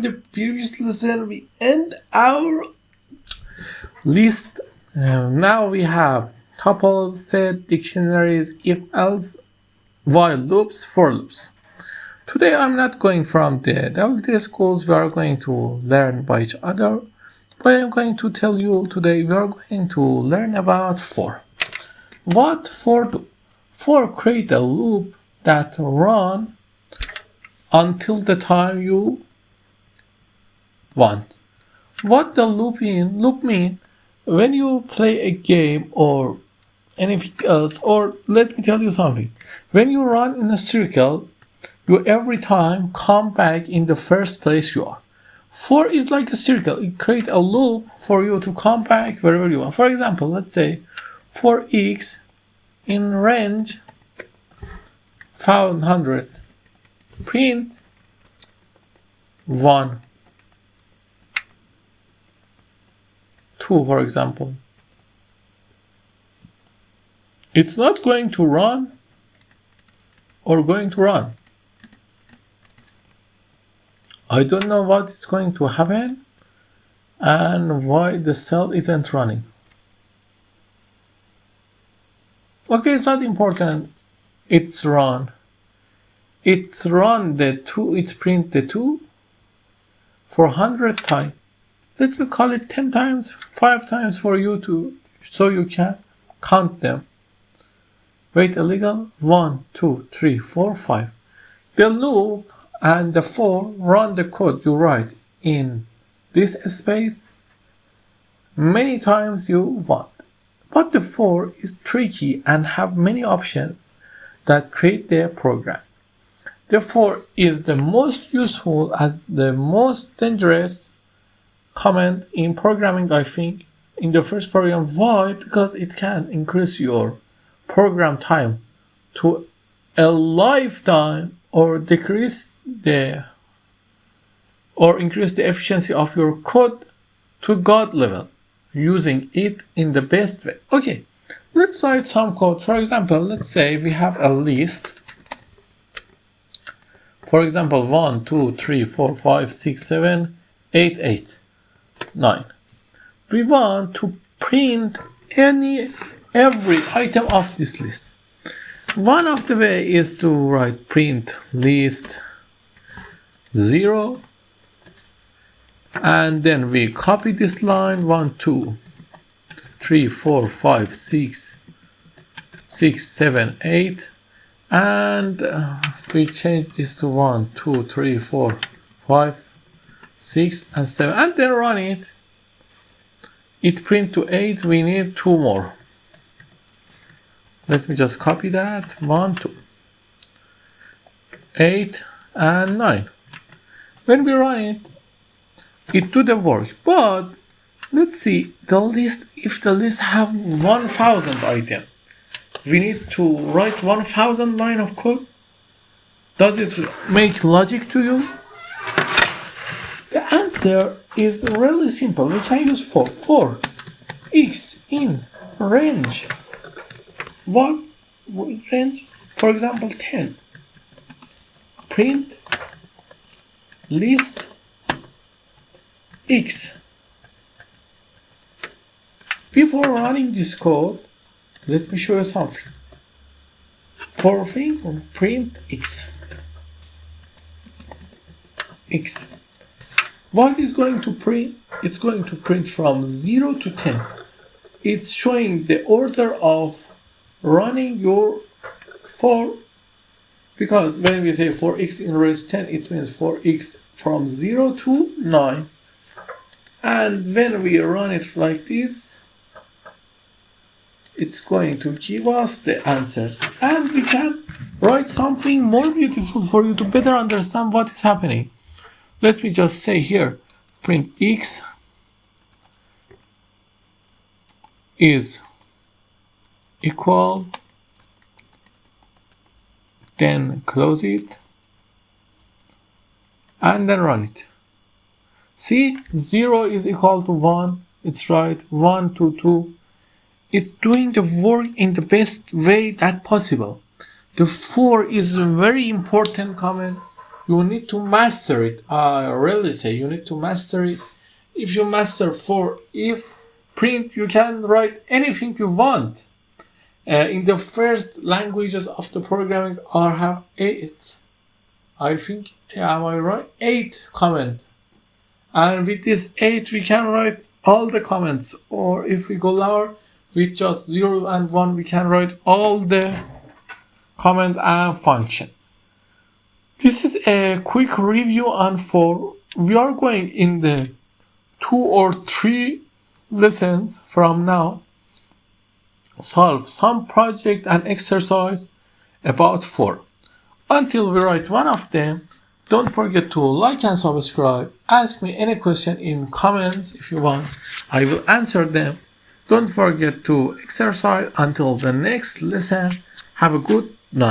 from the previous lesson, we end our list. Now we have tuples, set, dictionaries, if else, while loops, for loops. Today I'm not going from the WT schools, we are going to learn by each other. But I'm going to tell you today we are going to learn about for. What for do? For create a loop that run until the time you want. What the loop mean when you play a game or anything else, or let me tell you something. When you run in a circle, you every time come back in the first place you are. For is like a circle. It creates a loop for you to come back wherever you want. For example, let's say for x in range 500 print 1 2, for example. It's not going to run or going to run. I don't know what is going to happen and why the cell isn't running. Okay, it's not important. It's run. It's run the 2, it's print the 2 for 100 times. Let me call it 10 times, 5 times for you to, so you can count them. Wait a little. 1, 2, 3, 4, 5. The loop and the for run the code you write in this space many times you want. But the for is tricky and have many options that create their program. The for is the most useful as the most dangerous comment in programming, I think, in the first program. Why? Because it can increase your program time to a lifetime or increase the efficiency of your code to God level using it in the best way. Okay, let's write some code. For example, let's say we have a list. For example, 1, 2, 3, 4, 5, 6, 7, 8, 9. We want to print every item of this list. One of the way is to write print list 0, and then we copy this line 1, 2, 3, 4, 5, 6, 7, 8, and we change this to 1, 2, 3, 4, 5, 6, and 7, and then run it. It print to 8. We need 2 more. Let me just copy that. 1, 2, 8, and 9. When we run it, it do the work. But let's see the list. If the list have 1,000 items, we need to write 1,000 line of code. Does it make logic to you? The answer is really simple. We can use for x in range. What range? For example, 10. Print list x. Before running this code, let me show you something. For thing, print x. X. What is going to print? It's going to print from 0 to 10. It's showing the order of running your for, because when we say for x in range 10, it means for x from 0 to 9. And when we run it like this, it's going to give us the answers. And we can write something more beautiful for you to better understand what is happening. Let me just say here, print x is equal, then close it, and then run it. See, 0 is equal to 1, it's right, 1 to 2. It's doing the work in the best way that possible. The for is a very important comment. You need to master it. I really say you need to master it. If you master for if print, you can write anything you want. In the first languages of the programming are have 8. I think, am I right? 8 comment. And with this 8 we can write all the comments. Or if we go lower with just 0 and 1 we can write all the comment and functions. This is a quick review on 4. We are going in the 2 or 3 lessons from now solve some project and exercise about 4. Until we write one of them, don't forget to like and subscribe. Ask me any question in comments if you want. I will answer them. Don't forget to exercise until the next lesson. Have a good night.